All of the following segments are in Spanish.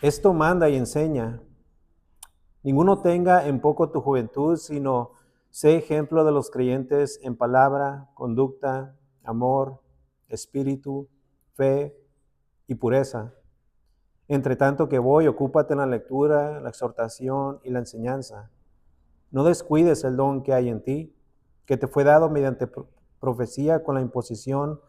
Esto manda y enseña. Ninguno tenga en poco tu juventud, sino sé ejemplo de los creyentes en palabra, conducta, amor, espíritu, fe y pureza. Entre tanto que voy, ocúpate en la lectura, la exhortación y la enseñanza. No descuides el don que hay en ti, que te fue dado mediante profecía con la imposición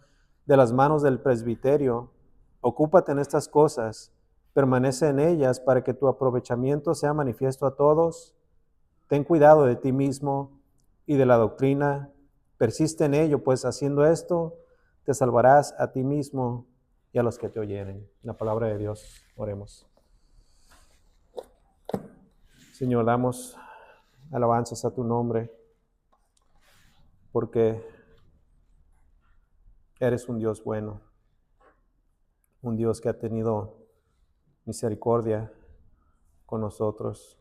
de las manos del presbiterio. Ocúpate en estas cosas, permanece en ellas para que tu aprovechamiento sea manifiesto a todos. Ten cuidado de ti mismo y de la doctrina. Persiste en ello, pues haciendo esto te salvarás a ti mismo y a los que te oyeren. La palabra de Dios. Oremos. Señor, damos alabanzas a tu nombre, porque eres un Dios bueno, un Dios que ha tenido misericordia con nosotros.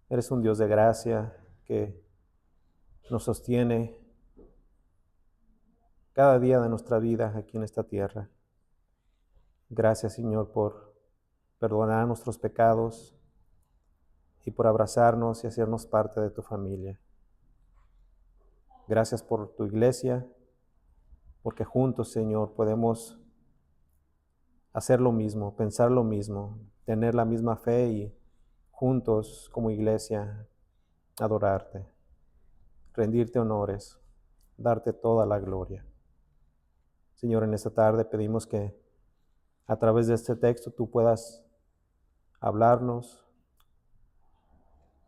Eres un Dios de gracia que nos sostiene cada día de nuestra vida aquí en esta tierra. Gracias, Señor, por perdonar nuestros pecados y por abrazarnos y hacernos parte de tu familia. Gracias por tu iglesia, porque juntos, Señor, podemos hacer lo mismo, pensar lo mismo, tener la misma fe y juntos como iglesia adorarte, rendirte honores, darte toda la gloria. Señor, en esta tarde pedimos que a través de este texto tú puedas hablarnos,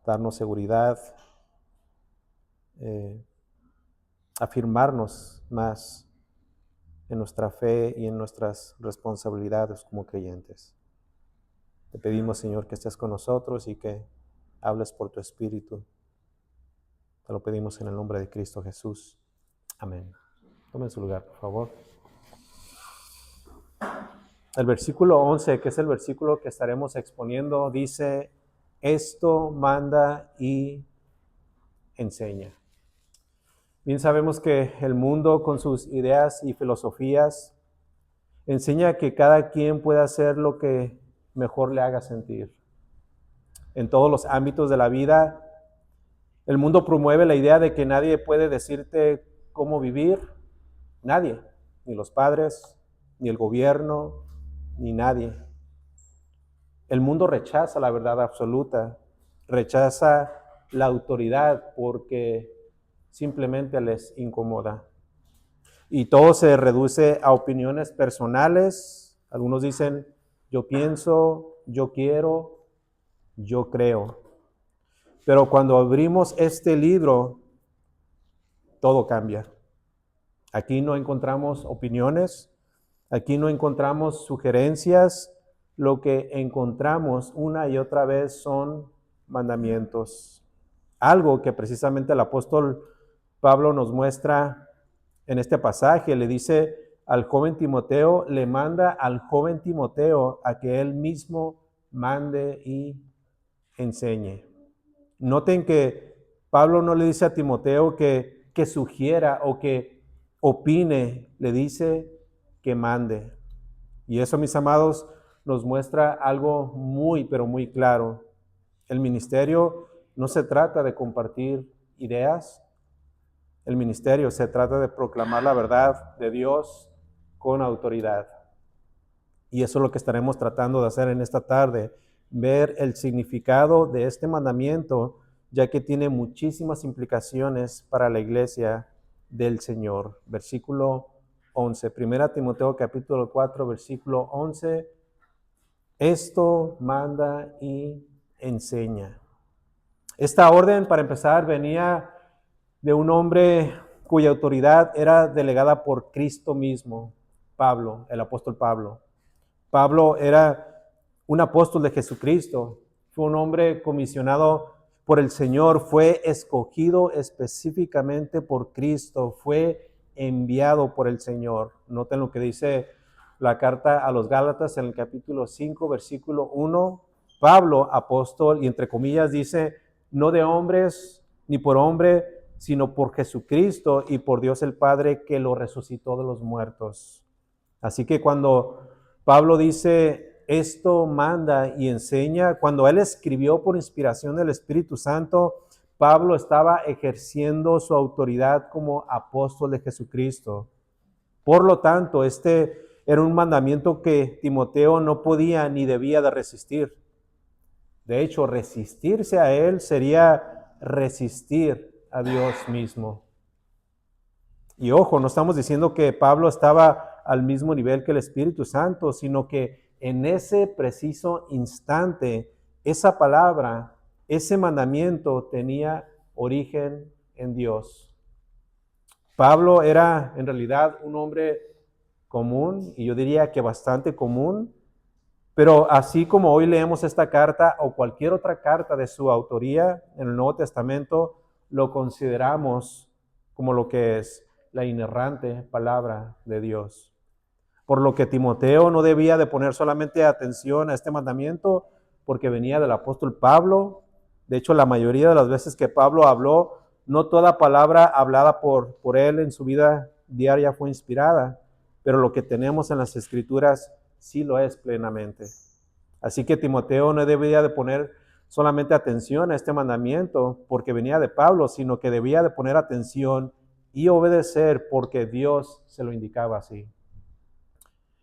darnos seguridad, afirmarnos más en nuestra fe y en nuestras responsabilidades como creyentes. Te pedimos, Señor, que estés con nosotros y que hables por tu Espíritu. Te lo pedimos en el nombre de Cristo Jesús. Amén. Tomen su lugar, por favor. El versículo 11, que es el versículo que estaremos exponiendo, dice: esto manda y enseña. Bien sabemos que el mundo, con sus ideas y filosofías, enseña que cada quien puede hacer lo que mejor le haga sentir. En todos los ámbitos de la vida, el mundo promueve la idea de que nadie puede decirte cómo vivir. Nadie, ni los padres, ni el gobierno, ni nadie. El mundo rechaza la verdad absoluta, rechaza la autoridad porque simplemente les incomoda. Y todo se reduce a opiniones personales. Algunos dicen, yo pienso, yo quiero, yo creo. Pero cuando abrimos este libro, todo cambia. Aquí no encontramos opiniones, aquí no encontramos sugerencias. Lo que encontramos una y otra vez son mandamientos. Algo que precisamente el apóstol Pablo nos muestra en este pasaje. Le dice al joven Timoteo, le manda al joven Timoteo a que él mismo mande y enseñe. Noten que Pablo no le dice a Timoteo que sugiera o que opine, le dice que mande. Y eso, mis amados, nos muestra algo muy, pero muy claro. El ministerio no se trata de compartir ideas. El ministerio se trata de proclamar la verdad de Dios con autoridad. Y eso es lo que estaremos tratando de hacer en esta tarde, ver el significado de este mandamiento, ya que tiene muchísimas implicaciones para la iglesia del Señor. Versículo 11, 1 Timoteo capítulo 4, versículo 11. Esto manda y enseña. Esta orden, para empezar, venía de un hombre cuya autoridad era delegada por Cristo mismo, Pablo, el apóstol Pablo. Pablo era un apóstol de Jesucristo, fue un hombre comisionado por el Señor, fue escogido específicamente por Cristo, fue enviado por el Señor. Noten lo que dice la carta a los Gálatas en el capítulo 5, versículo 1. Pablo, apóstol, y entre comillas dice, no de hombres ni por hombre, sino por Jesucristo y por Dios el Padre que lo resucitó de los muertos. Así que cuando Pablo dice esto manda y enseña. Cuando él escribió por inspiración del Espíritu Santo, Pablo estaba ejerciendo su autoridad como apóstol de Jesucristo. Por lo tanto, este era un mandamiento que Timoteo no podía ni debía de resistir. De hecho, resistirse a él sería resistir a Dios mismo. Y ojo, no estamos diciendo que Pablo estaba al mismo nivel que el Espíritu Santo, sino que en ese preciso instante, esa palabra, ese mandamiento tenía origen en Dios. Pablo era en realidad un hombre común, y yo diría que bastante común, pero así como hoy leemos esta carta o cualquier otra carta de su autoría en el Nuevo Testamento, lo consideramos como lo que es la inerrante palabra de Dios. Por lo que Timoteo no debía de poner solamente atención a este mandamiento porque venía del apóstol Pablo. De hecho, la mayoría de las veces que Pablo habló, no toda palabra hablada por él en su vida diaria fue inspirada, pero lo que tenemos en las Escrituras sí lo es plenamente. Así que Timoteo no debía de poner solamente atención a este mandamiento porque venía de Pablo, sino que debía de poner atención y obedecer porque Dios se lo indicaba así.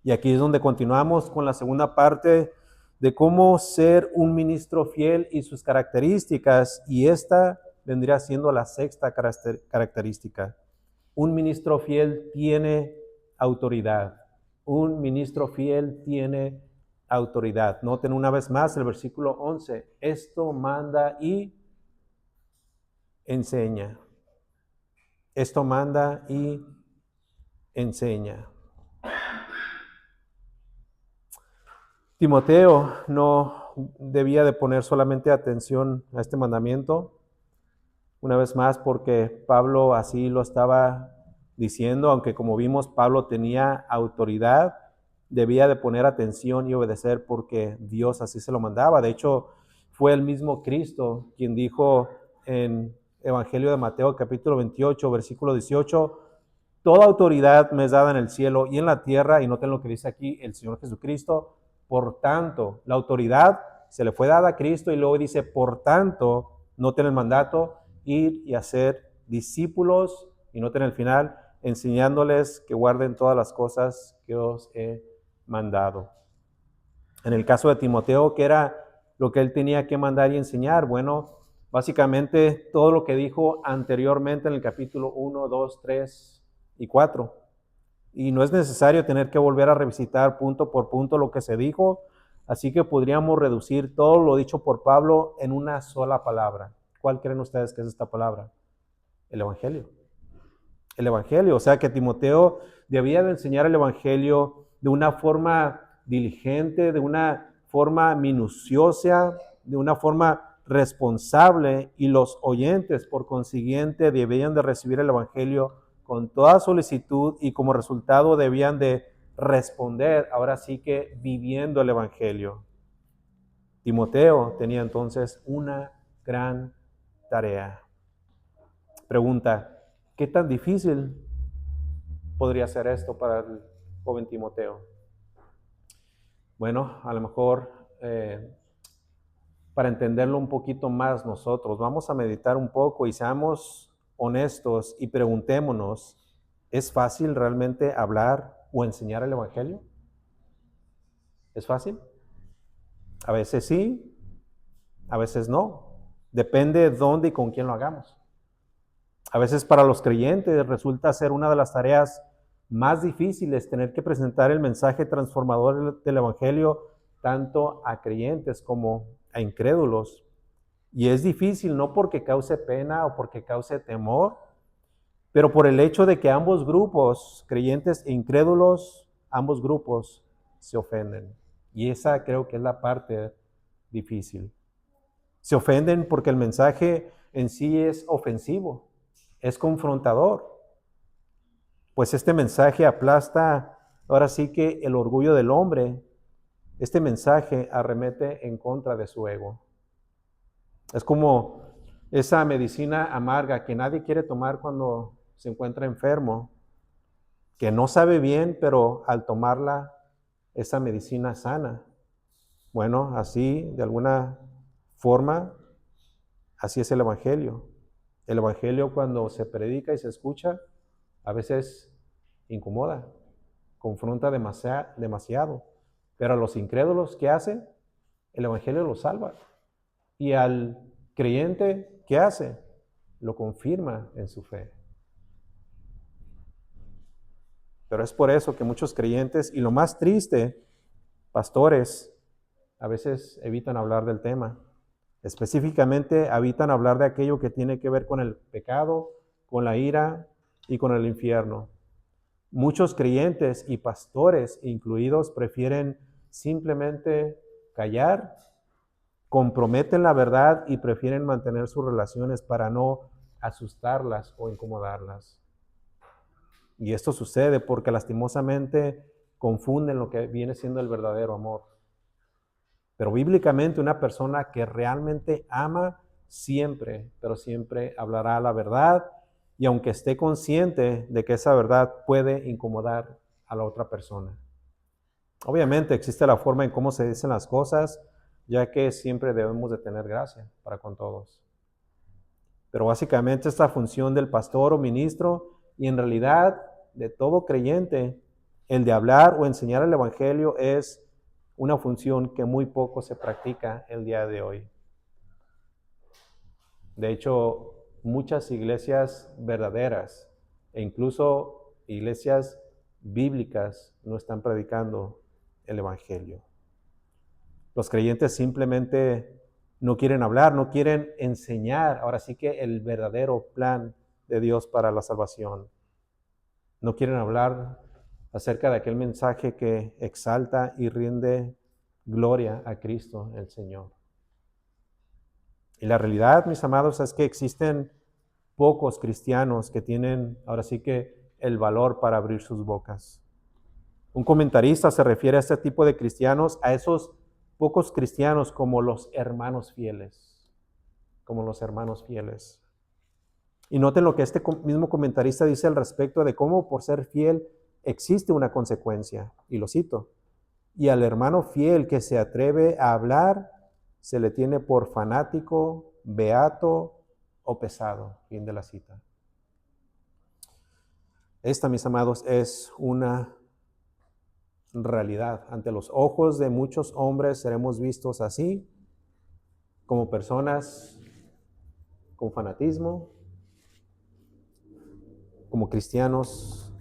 Y aquí es donde continuamos con la segunda parte de cómo ser un ministro fiel y sus características, y esta vendría siendo la sexta característica. Un ministro fiel tiene autoridad. Un ministro fiel tiene autoridad. Noten una vez más el versículo 11. Esto manda y enseña. Esto manda y enseña. Timoteo no debía de poner solamente atención a este mandamiento, una vez más porque Pablo así lo estaba diciendo, aunque como vimos Pablo tenía autoridad, debía de poner atención y obedecer porque Dios así se lo mandaba. De hecho, fue el mismo Cristo quien dijo en Evangelio de Mateo capítulo 28, versículo 18, toda autoridad me es dada en el cielo y en la tierra, y noten lo que dice aquí el Señor Jesucristo. Por tanto, la autoridad se le fue dada a Cristo y luego dice, por tanto, noten el mandato, ir y hacer discípulos, y noten el final, enseñándoles que guarden todas las cosas que os he mandado. En el caso de Timoteo, ¿qué era lo que él tenía que mandar y enseñar? Bueno, básicamente todo lo que dijo anteriormente en el capítulo 1, 2, 3 y 4. Y no es necesario tener que volver a revisitar punto por punto lo que se dijo, así que podríamos reducir todo lo dicho por Pablo en una sola palabra. ¿Cuál creen ustedes que es esta palabra? El Evangelio. El Evangelio, o sea que Timoteo debía de enseñar el Evangelio de una forma diligente, de una forma minuciosa, de una forma responsable, y los oyentes, por consiguiente, debían de recibir el Evangelio con toda solicitud y como resultado debían de responder, ahora sí que viviendo el Evangelio. Timoteo tenía entonces una gran tarea. Pregunta, ¿qué tan difícil podría ser esto para el joven Timoteo? Bueno, a lo mejor para entenderlo un poquito más nosotros, vamos a meditar un poco y seamos honestos y preguntémonos, ¿es fácil realmente hablar o enseñar el Evangelio? ¿Es fácil? A veces sí, a veces no. Depende de dónde y con quién lo hagamos. A veces para los creyentes resulta ser una de las tareas más difíciles tener que presentar el mensaje transformador del Evangelio tanto a creyentes como a incrédulos. Y es difícil no porque cause pena o porque cause temor, pero por el hecho de que ambos grupos, creyentes e incrédulos, ambos grupos se ofenden. Y esa creo que es la parte difícil. Se ofenden porque el mensaje en sí es ofensivo, es confrontador. Pues este mensaje aplasta ahora sí que el orgullo del hombre. Este mensaje arremete en contra de su ego. Es como esa medicina amarga que nadie quiere tomar cuando se encuentra enfermo, que no sabe bien, pero al tomarla, esa medicina sana. Bueno, así, de alguna forma, así es el Evangelio. El Evangelio, cuando se predica y se escucha, a veces incomoda, confronta demasiado. Pero a los incrédulos, ¿qué hace? El Evangelio los salva. Y al creyente, ¿qué hace? Lo confirma en su fe. Pero es por eso que muchos creyentes, y lo más triste, pastores, a veces evitan hablar del tema. Específicamente evitan hablar de aquello que tiene que ver con el pecado, con la ira y con el infierno. Muchos creyentes y pastores incluidos prefieren simplemente callar, comprometen la verdad y prefieren mantener sus relaciones para no asustarlas o incomodarlas. Y esto sucede porque lastimosamente confunden lo que viene siendo el verdadero amor. Pero bíblicamente una persona que realmente ama siempre, pero siempre hablará la verdad, y aunque esté consciente de que esa verdad puede incomodar a la otra persona. Obviamente existe la forma en cómo se dicen las cosas, ya que siempre debemos de tener gracia para con todos. Pero básicamente esta función del pastor o ministro, y en realidad de todo creyente, el de hablar o enseñar el evangelio, es una función que muy poco se practica el día de hoy. De hecho, muchas iglesias verdaderas e incluso iglesias bíblicas no están predicando el evangelio. Los creyentes simplemente no quieren hablar, no quieren enseñar, ahora sí que el verdadero plan de Dios para la salvación. No quieren hablar acerca de aquel mensaje que exalta y rinde gloria a Cristo el Señor. Y la realidad, mis amados, es que existen pocos cristianos que tienen ahora sí que el valor para abrir sus bocas. Un comentarista se refiere a este tipo de cristianos, a esos pocos cristianos, como los hermanos fieles, como los hermanos fieles. Y noten lo que este mismo comentarista dice al respecto de cómo por ser fiel existe una consecuencia. Y lo cito: y al hermano fiel que se atreve a hablar, se le tiene por fanático, beato o pesado. Fin de la cita. Esta, mis amados, es una realidad. Ante los ojos de muchos hombres seremos vistos así, como personas con fanatismo, como cristianos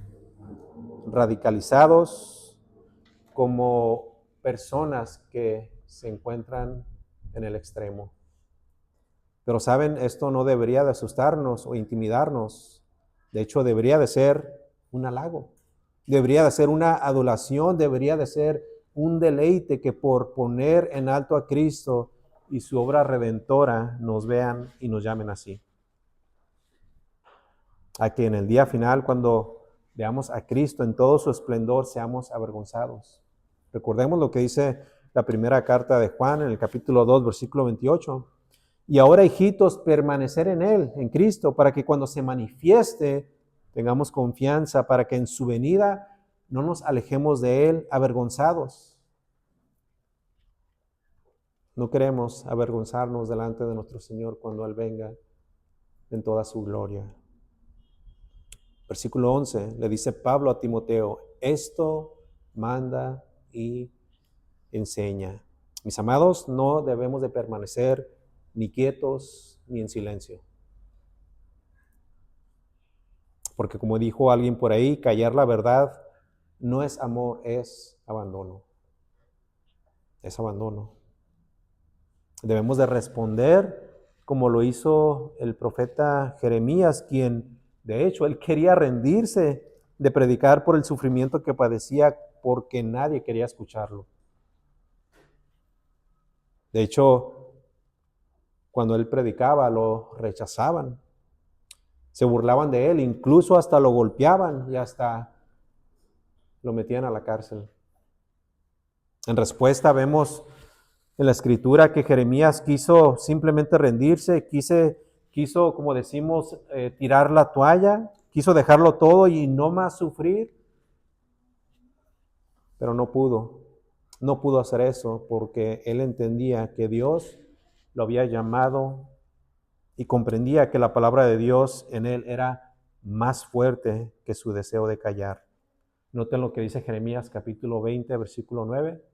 radicalizados, como personas que se encuentran en el extremo. Pero saben, esto no debería de asustarnos o intimidarnos. De hecho, debería de ser un halago. Debería de ser una adulación, debería de ser un deleite que por poner en alto a Cristo y su obra redentora nos vean y nos llamen así. A que en el día final, cuando veamos a Cristo en todo su esplendor, seamos avergonzados. Recordemos lo que dice la primera carta de Juan en el capítulo 2, versículo 28. Y ahora, hijitos, permanecer en Él, en Cristo, para que cuando se manifieste tengamos confianza, para que en su venida no nos alejemos de Él avergonzados. No queremos avergonzarnos delante de nuestro Señor cuando Él venga en toda su gloria. Versículo 11, le dice Pablo a Timoteo: esto manda y enseña. Mis amados, no debemos de permanecer ni quietos ni en silencio. Porque como dijo alguien por ahí, callar la verdad no es amor, es abandono. Es abandono. Debemos de responder como lo hizo el profeta Jeremías, quien de hecho él quería rendirse de predicar por el sufrimiento que padecía, porque nadie quería escucharlo. De hecho, cuando él predicaba lo rechazaban, se burlaban de él, incluso hasta lo golpeaban y hasta lo metían a la cárcel. En respuesta vemos en la escritura que Jeremías quiso simplemente rendirse, quiso, como decimos, tirar la toalla, quiso dejarlo todo y no más sufrir, pero no pudo. no pudo hacer eso porque él entendía que Dios lo había llamado y comprendía que la palabra de Dios en él era más fuerte que su deseo de callar. Noten lo que dice Jeremías capítulo 20, versículo 9.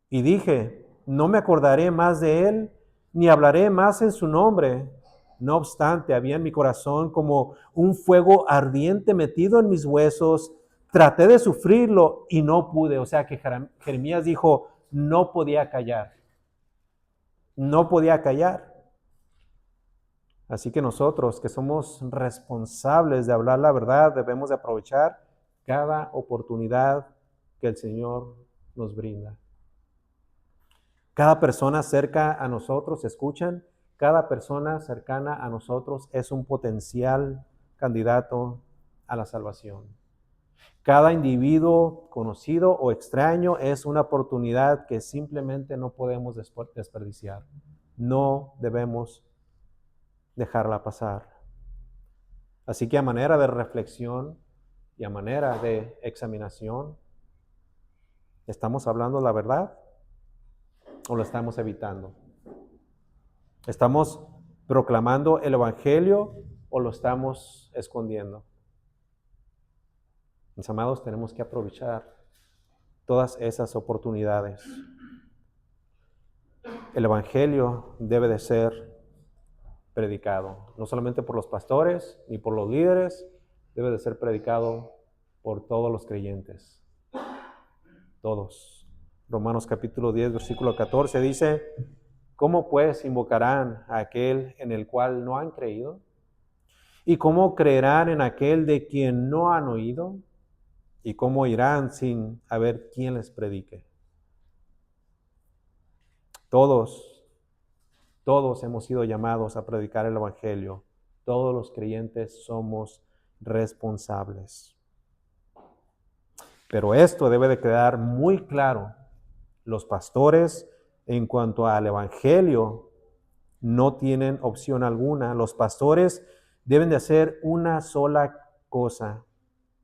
Y dije, no me acordaré más de él, ni hablaré más en su nombre. No obstante, había en mi corazón como un fuego ardiente metido en mis huesos. Traté de sufrirlo y no pude. O sea que Jeremías dijo, no podía callar. No podía callar. Así que nosotros que somos responsables de hablar la verdad, debemos de aprovechar cada oportunidad que el Señor nos brinda. Cada persona cerca a nosotros, ¿escuchan? Cada persona cercana a nosotros es un potencial candidato a la salvación. Cada individuo conocido o extraño es una oportunidad que simplemente no podemos desperdiciar. No debemos dejarla pasar. Así que a manera de reflexión y a manera de examinación, ¿estamos hablando la verdad o lo estamos evitando? ¿Estamos proclamando el evangelio o lo estamos escondiendo? Mis amados, tenemos que aprovechar todas esas oportunidades. El evangelio debe de ser predicado, no solamente por los pastores ni por los líderes, debe de ser predicado por todos los creyentes. Todos. Romanos capítulo 10, versículo 14 dice, ¿cómo pues invocarán a aquel en el cual no han creído? ¿Y cómo creerán en aquel de quien no han oído? ¿Y cómo irán sin haber quien les predique? Todos hemos sido llamados a predicar el evangelio. Todos los creyentes somos responsables. Pero esto debe de quedar muy claro. Los pastores, en cuanto al evangelio, no tienen opción alguna. Los pastores deben de hacer una sola cosa: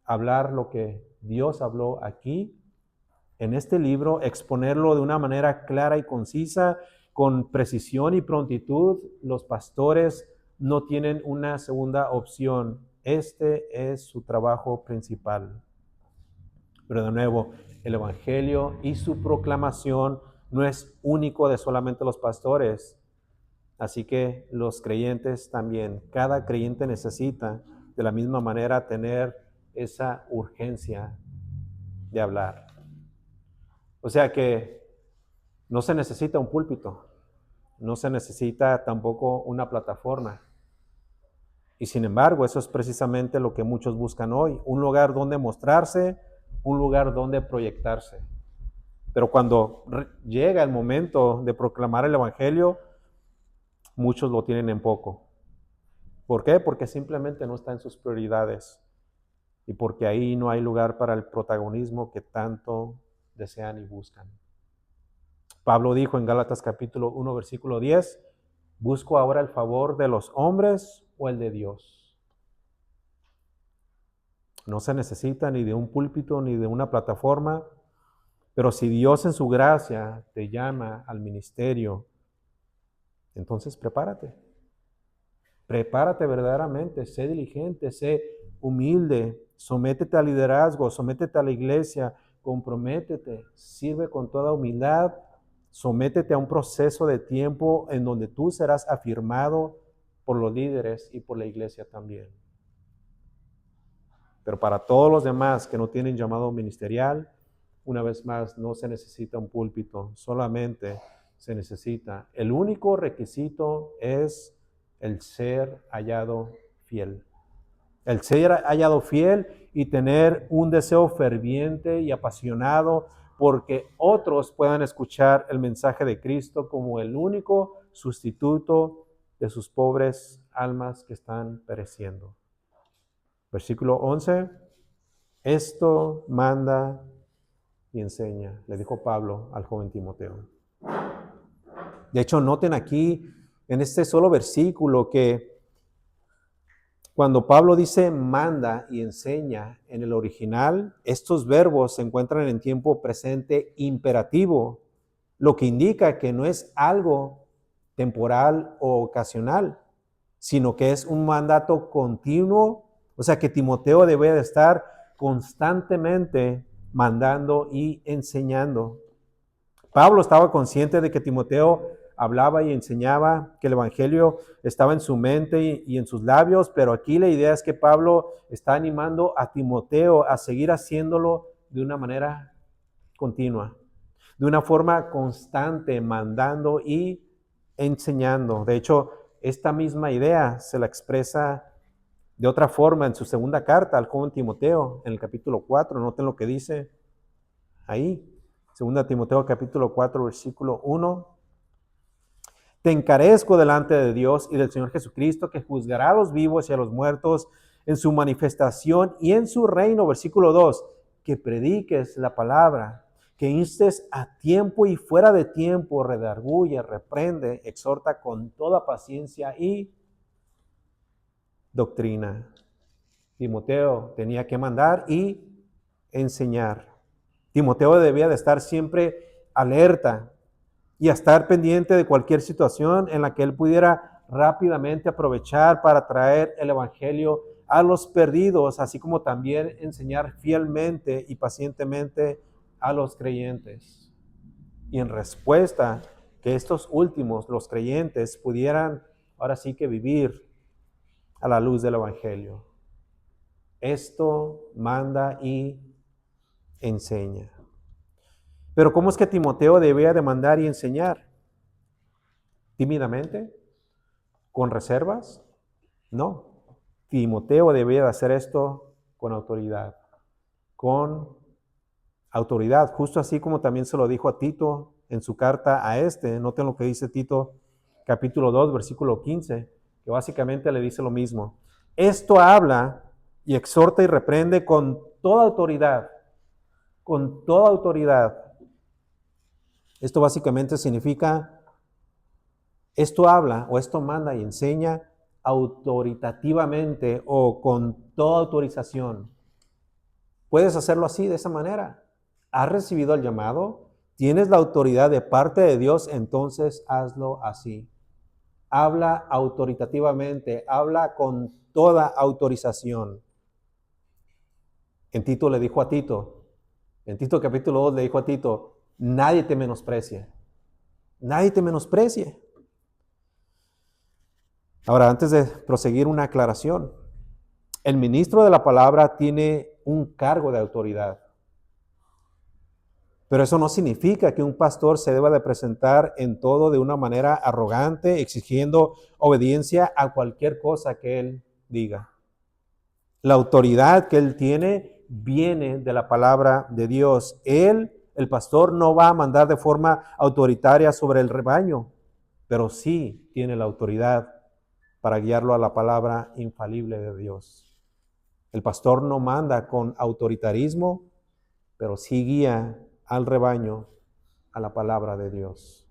hablar lo que Dios habló aquí, en este libro, exponerlo de una manera clara y concisa, con precisión y prontitud. Los pastores no tienen una segunda opción. Este es su trabajo principal. Pero de nuevo, el evangelio y su proclamación no es único de solamente los pastores. Así que los creyentes también, cada creyente necesita de la misma manera tener esa urgencia de hablar. O sea que no se necesita un púlpito, no se necesita tampoco una plataforma. Y sin embargo, eso es precisamente lo que muchos buscan hoy, un lugar donde mostrarse, un lugar donde proyectarse. Pero cuando llega el momento de proclamar el evangelio, muchos lo tienen en poco. ¿Por qué? Porque simplemente no está en sus prioridades y porque ahí no hay lugar para el protagonismo que tanto desean y buscan. Pablo dijo en Gálatas capítulo 1, versículo 10, ¿busco ahora el favor de los hombres o el de Dios? No se necesita ni de un púlpito ni de una plataforma, pero si Dios en su gracia te llama al ministerio, entonces prepárate. Prepárate verdaderamente, sé diligente, sé humilde, sométete al liderazgo, sométete a la iglesia, comprométete, sirve con toda humildad, sométete a un proceso de tiempo en donde tú serás afirmado por los líderes y por la iglesia también. Pero para todos los demás que no tienen llamado ministerial, una vez más, no se necesita un púlpito, solamente se necesita. El único requisito es el ser hallado fiel. El ser hallado fiel y tener un deseo ferviente y apasionado porque otros puedan escuchar el mensaje de Cristo como el único sustituto de sus pobres almas que están pereciendo. Versículo 11. Esto manda y enseña, le dijo Pablo al joven Timoteo. De hecho, noten aquí en este solo versículo que Cuando Pablo dice manda y enseña en el original, estos verbos se encuentran en tiempo presente imperativo, lo que indica que no es algo temporal o ocasional, sino que es un mandato continuo, o sea que Timoteo debe de estar constantemente mandando y enseñando. Pablo estaba consciente de que Timoteo hablaba y enseñaba, que el evangelio estaba en su mente y en sus labios, pero aquí la idea es que Pablo está animando a Timoteo a seguir haciéndolo de una manera continua, de una forma constante, mandando y enseñando. De hecho, esta misma idea se la expresa de otra forma en su segunda carta al joven Timoteo, en el capítulo 4. Noten lo que dice ahí. Segunda Timoteo capítulo 4, versículo 1. Te encarezco delante de Dios y del Señor Jesucristo, que juzgará a los vivos y a los muertos en su manifestación y en su reino. Versículo 2. Que prediques la palabra, que instes a tiempo y fuera de tiempo, redarguye, reprende, exhorta con toda paciencia y doctrina. Timoteo tenía que mandar y enseñar. Timoteo debía de estar siempre alerta y a estar pendiente de cualquier situación en la que él pudiera rápidamente aprovechar para traer el evangelio a los perdidos, así como también enseñar fielmente y pacientemente a los creyentes. Y en respuesta, que estos últimos, los creyentes, pudieran ahora sí que vivir a la luz del evangelio. Esto manda y enseña. Pero ¿cómo es que Timoteo debía de mandar y enseñar? ¿Tímidamente? ¿Con reservas? No. Timoteo debía de hacer esto con autoridad. Con autoridad. Justo así como también se lo dijo a Tito en su carta a este. Noten lo que dice Tito capítulo 2, versículo 15, que básicamente le dice lo mismo. Esto habla y exhorta y reprende con toda autoridad. Con toda autoridad. Esto básicamente significa, esto habla o esto manda y enseña autoritativamente o con toda autorización. Puedes hacerlo así, de esa manera. ¿Has recibido el llamado? ¿Tienes la autoridad de parte de Dios? Entonces hazlo así. Habla autoritativamente, habla con toda autorización. En Tito le dijo a Tito, en Tito capítulo 2 le dijo a Tito, nadie te menosprecie. Nadie te menosprecie. Ahora, antes de proseguir, una aclaración. El ministro de la palabra tiene un cargo de autoridad. Pero eso no significa que un pastor se deba de presentar en todo de una manera arrogante, exigiendo obediencia a cualquier cosa que él diga. La autoridad que él tiene viene de la palabra de Dios. Él, el pastor, no va a mandar de forma autoritaria sobre el rebaño, pero sí tiene la autoridad para guiarlo a la palabra infalible de Dios. El pastor no manda con autoritarismo, pero sí guía al rebaño a la palabra de Dios.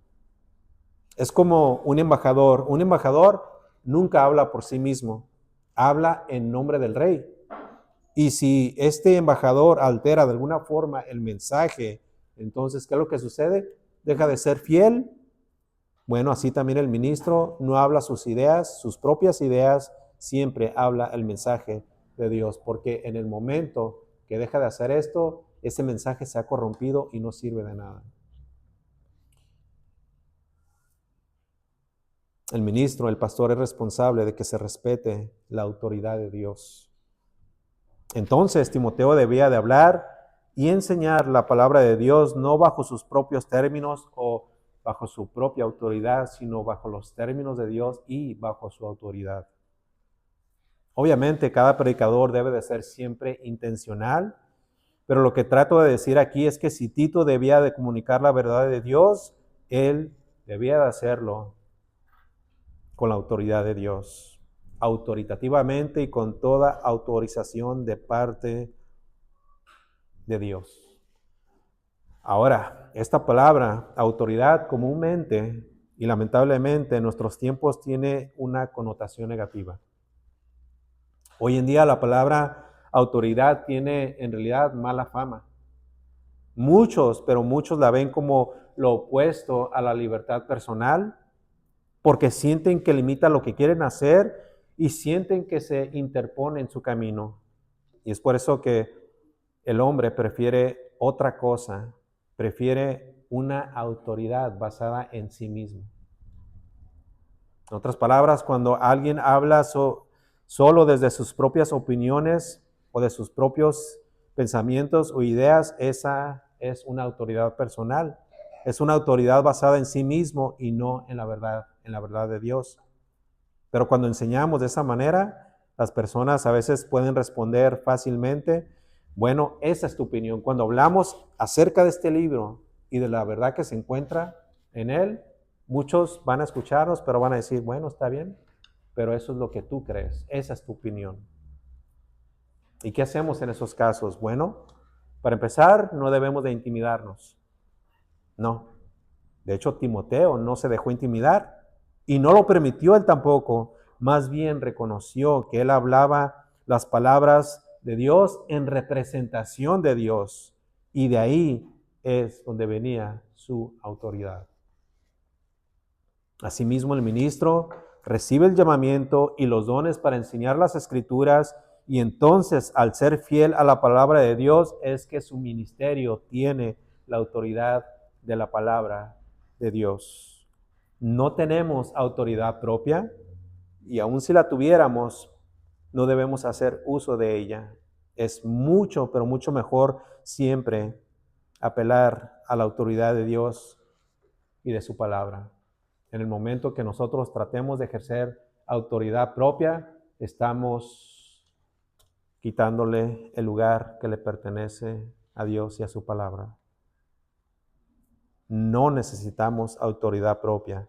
Es como un embajador. Un embajador nunca habla por sí mismo, habla en nombre del rey. Y si este embajador altera de alguna forma el mensaje, entonces, ¿qué es lo que sucede? Deja de ser fiel. Bueno, así también el ministro no habla sus ideas, sus propias ideas, siempre habla el mensaje de Dios, porque en el momento que deja de hacer esto, ese mensaje se ha corrompido y no sirve de nada. El ministro, el pastor, es responsable de que se respete la autoridad de Dios. Entonces, Timoteo debía de hablar y enseñar la palabra de Dios no bajo sus propios términos o bajo su propia autoridad, sino bajo los términos de Dios y bajo su autoridad. Obviamente, cada predicador debe de ser siempre intencional, pero lo que trato de decir aquí es que si Tito debía de comunicar la verdad de Dios, él debía de hacerlo con la autoridad de Dios, autoritativamente y con toda autorización de parte de Dios. Ahora, esta palabra, autoridad, comúnmente y lamentablemente en nuestros tiempos tiene una connotación negativa. Hoy en día la palabra autoridad tiene en realidad mala fama. Muchos, pero muchos la ven como lo opuesto a la libertad personal, porque sienten que limita lo que quieren hacer y sienten que se interpone en su camino. Y es por eso que el hombre prefiere otra cosa, prefiere una autoridad basada en sí mismo. En otras palabras, cuando alguien habla solo desde sus propias opiniones o de sus propios pensamientos o ideas, esa es una autoridad personal. Es una autoridad basada en sí mismo y no en la verdad de Dios. Pero cuando enseñamos de esa manera, las personas a veces pueden responder fácilmente, bueno, esa es tu opinión. Cuando hablamos acerca de este libro y de la verdad que se encuentra en él, muchos van a escucharnos, pero van a decir, bueno, está bien, pero eso es lo que tú crees, esa es tu opinión. ¿Y qué hacemos en esos casos? Bueno, para empezar, no debemos de intimidarnos. No. De hecho, Timoteo no se dejó intimidar y no lo permitió él tampoco. Más bien reconoció que él hablaba las palabras de Dios en representación de Dios. Y de ahí es donde venía su autoridad. Asimismo, el ministro recibe el llamamiento y los dones para enseñar las escrituras, y entonces, al ser fiel a la palabra de Dios, es que su ministerio tiene la autoridad de la palabra de Dios. No tenemos autoridad propia, y aun si la tuviéramos, no debemos hacer uso de ella. Es mucho, pero mucho mejor siempre apelar a la autoridad de Dios y de su palabra. En el momento que nosotros tratemos de ejercer autoridad propia, estamos quitándole el lugar que le pertenece a Dios y a su palabra. No necesitamos autoridad propia.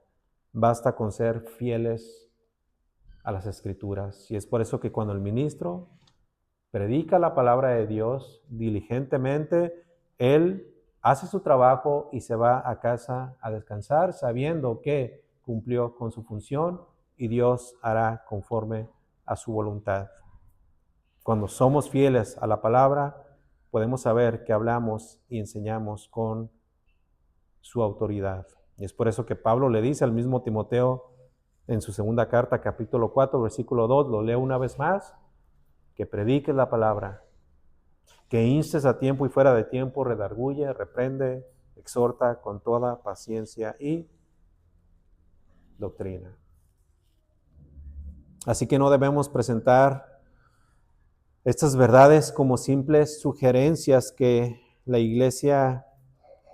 Basta con ser fieles a las Escrituras. Y es por eso que cuando el ministro predica la palabra de Dios diligentemente, él hace su trabajo y se va a casa a descansar, sabiendo que cumplió con su función y Dios hará conforme a su voluntad. Cuando somos fieles a la palabra, podemos saber que hablamos y enseñamos con su autoridad. Y es por eso que Pablo le dice al mismo Timoteo en su segunda carta, capítulo 4, versículo 2, lo leo una vez más, que prediques la palabra, que instes a tiempo y fuera de tiempo, redarguye, reprende, exhorta con toda paciencia y doctrina. Así que no debemos presentar estas verdades como simples sugerencias que la iglesia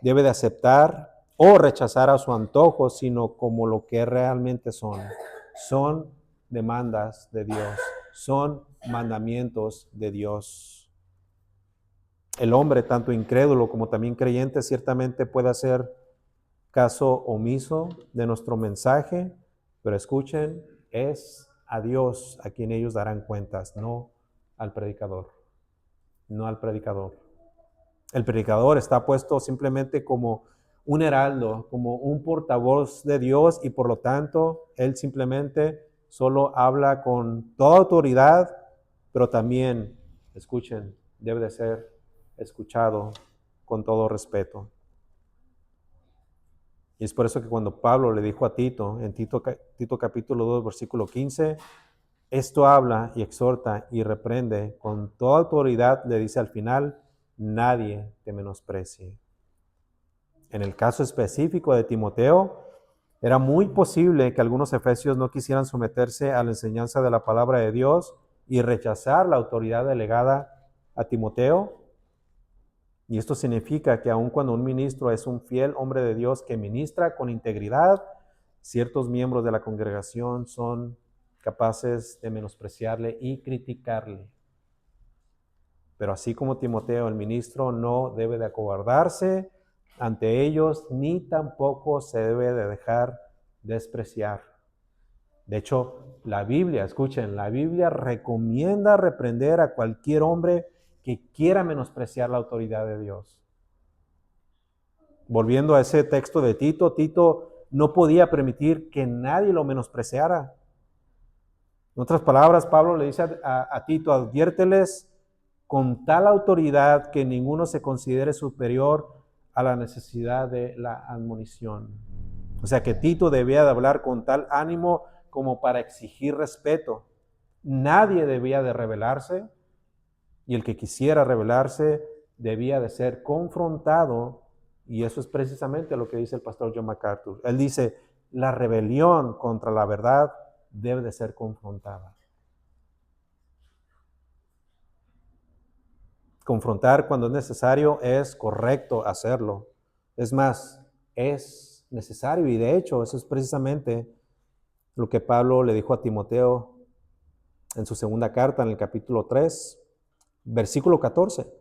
debe de aceptar o rechazar a su antojo, sino como lo que realmente son. Son demandas de Dios, son mandamientos de Dios. El hombre, tanto incrédulo como también creyente, ciertamente puede hacer caso omiso de nuestro mensaje, pero escuchen, es a Dios a quien ellos darán cuentas, no al predicador, no al predicador. El predicador está puesto simplemente como un heraldo, como un portavoz de Dios, y por lo tanto, él simplemente solo habla con toda autoridad, pero también, escuchen, debe de ser escuchado con todo respeto. Y es por eso que cuando Pablo le dijo a Tito, en Tito capítulo 2, versículo 15, esto habla y exhorta y reprende con toda autoridad, le dice al final, nadie te menosprecie. En el caso específico de Timoteo, era muy posible que algunos efesios no quisieran someterse a la enseñanza de la palabra de Dios y rechazar la autoridad delegada a Timoteo. Y esto significa que aun cuando un ministro es un fiel hombre de Dios que ministra con integridad, ciertos miembros de la congregación son capaces de menospreciarle y criticarle. Pero así como Timoteo, el ministro no debe de acobardarse ante ellos, ni tampoco se debe de dejar despreciar. De hecho, la Biblia, escuchen, la Biblia recomienda reprender a cualquier hombre que quiera menospreciar la autoridad de Dios. Volviendo a ese texto de Tito, Tito no podía permitir que nadie lo menospreciara. En otras palabras, Pablo le dice a Tito, adviérteles con tal autoridad que ninguno se considere superior a la necesidad de la admonición. O sea que Tito debía de hablar con tal ánimo como para exigir respeto. Nadie debía de rebelarse, y el que quisiera rebelarse debía de ser confrontado, y eso es precisamente lo que dice el pastor John MacArthur. Él dice, la rebelión contra la verdad debe de ser confrontada. Confrontar cuando es necesario es correcto hacerlo. Es más, es necesario, y de hecho eso es precisamente lo que Pablo le dijo a Timoteo en su segunda carta, en el capítulo 3, versículo 14.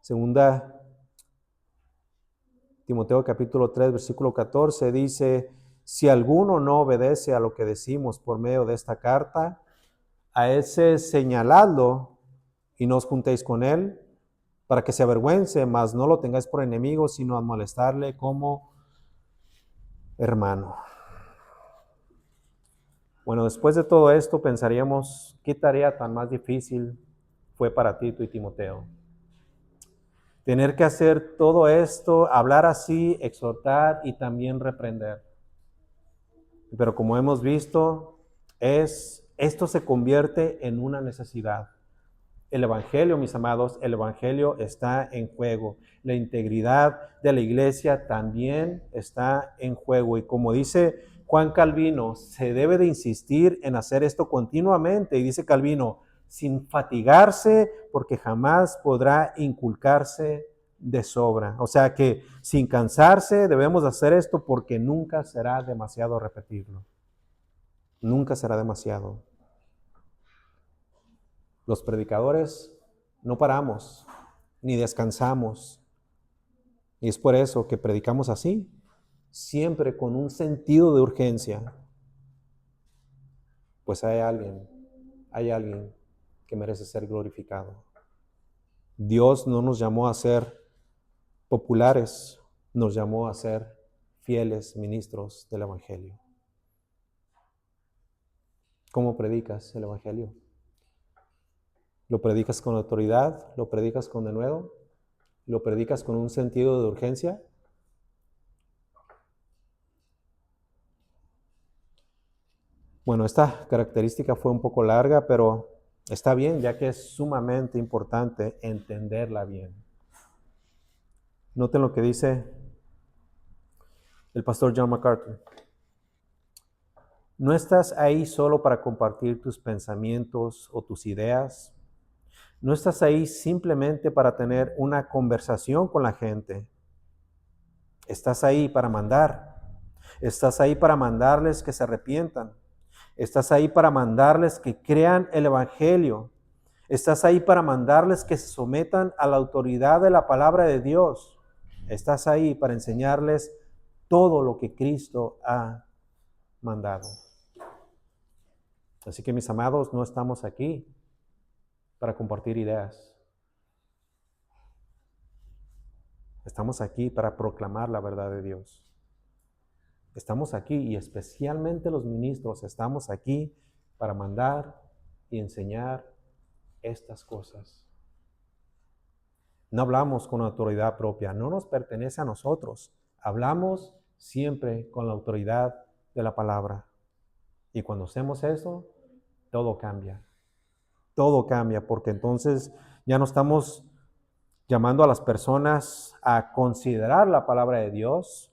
Segunda Timoteo capítulo 3, versículo 14 dice, si alguno no obedece a lo que decimos por medio de esta carta, a ese señaladlo y no os juntéis con él, para que se avergüence, mas no lo tengáis por enemigo, sino a molestarle como hermano. Bueno, después de todo esto pensaríamos, ¿qué tarea tan más difícil fue para Tito y Timoteo? Tener que hacer todo esto, hablar así, exhortar y también reprender. Pero como hemos visto, esto se convierte en una necesidad. El Evangelio, mis amados, el Evangelio está en juego. La integridad de la iglesia también está en juego. Y como dice Juan Calvino, se debe de insistir en hacer esto continuamente. Y dice Calvino, sin fatigarse, porque jamás podrá inculcarse de sobra. O sea que sin cansarse debemos hacer esto porque nunca será demasiado repetirlo. Nunca será demasiado. Los predicadores no paramos ni descansamos. Y es por eso que predicamos así, siempre con un sentido de urgencia. Pues hay alguien que merece ser glorificado. Dios no nos llamó a ser populares, nos llamó a ser fieles ministros del Evangelio. ¿Cómo predicas el Evangelio? ¿Lo predicas con autoridad? ¿Lo predicas con denuedo? ¿Lo predicas con un sentido de urgencia? Bueno, esta característica fue un poco larga, pero está bien, ya que es sumamente importante entenderla bien. Noten lo que dice el pastor John MacArthur. No estás ahí solo para compartir tus pensamientos o tus ideas. No estás ahí simplemente para tener una conversación con la gente. Estás ahí para mandar. Estás ahí para mandarles que se arrepientan. Estás ahí para mandarles que crean el Evangelio. Estás ahí para mandarles que se sometan a la autoridad de la palabra de Dios. Estás ahí para enseñarles todo lo que Cristo ha mandado. Así que mis amados, no estamos aquí para compartir ideas. Estamos aquí para proclamar la verdad de Dios. Estamos aquí, y especialmente los ministros, estamos aquí para mandar y enseñar estas cosas. No hablamos con autoridad propia, no nos pertenece a nosotros. Hablamos siempre con la autoridad de la palabra. Y cuando hacemos eso, todo cambia. Todo cambia, porque entonces ya no estamos llamando a las personas a considerar la palabra de Dios.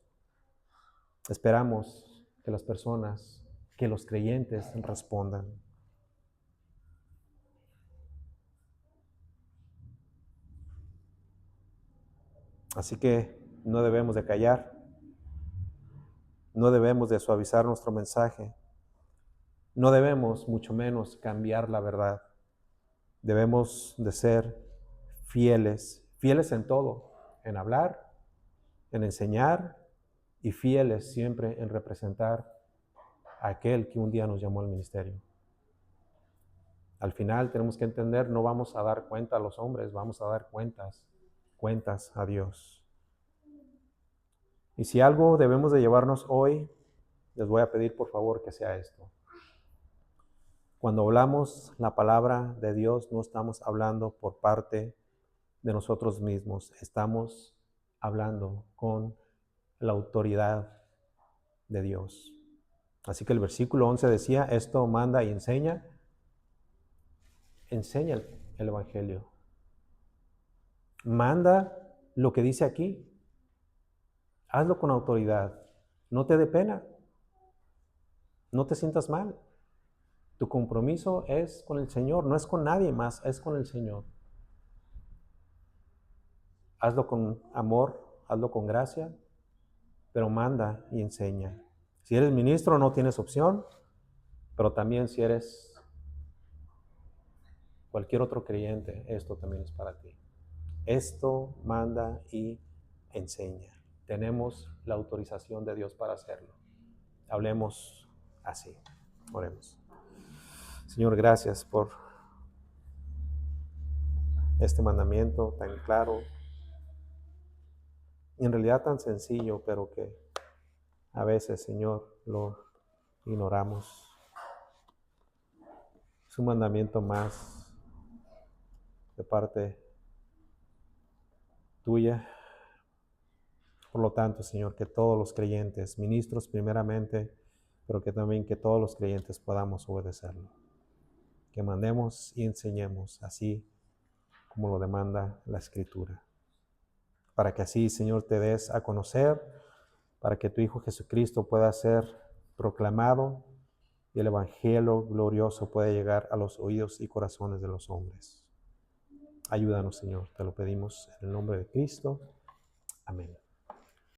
Esperamos que las personas, que los creyentes respondan. Así que no debemos de callar, no debemos de suavizar nuestro mensaje, no debemos mucho menos cambiar la verdad. Debemos de ser fieles, fieles en todo, en hablar, en enseñar, y fieles siempre en representar a aquel que un día nos llamó al ministerio. Al final tenemos que entender, no vamos a dar cuenta a los hombres, vamos a dar cuentas a Dios. Y si algo debemos de llevarnos hoy, les voy a pedir por favor que sea esto. Cuando hablamos la palabra de Dios, no estamos hablando por parte de nosotros mismos, estamos hablando con la autoridad de Dios. Así que el versículo 11 decía, esto manda y enseña el Evangelio. Manda lo que dice aquí. Hazlo con autoridad. No te dé pena. No te sientas mal. Tu compromiso es con el Señor, no es con nadie más, es con el Señor. Hazlo con amor, hazlo con gracia, pero manda y enseña. Si eres ministro no tienes opción, pero también si eres cualquier otro creyente, esto también es para ti. Esto manda y enseña. Tenemos la autorización de Dios para hacerlo. Hablemos así. Oremos. Señor, gracias por este mandamiento tan claro y en realidad tan sencillo, pero que a veces, Señor, lo ignoramos. Es un mandamiento más de parte tuya. Por lo tanto, Señor, que todos los creyentes, ministros primeramente, pero que también que todos los creyentes podamos obedecerlo. Que mandemos y enseñemos así como lo demanda la Escritura. Para que así, Señor, te des a conocer, para que tu Hijo Jesucristo pueda ser proclamado y el Evangelio glorioso pueda llegar a los oídos y corazones de los hombres. Ayúdanos, Señor, te lo pedimos en el nombre de Cristo. Amén.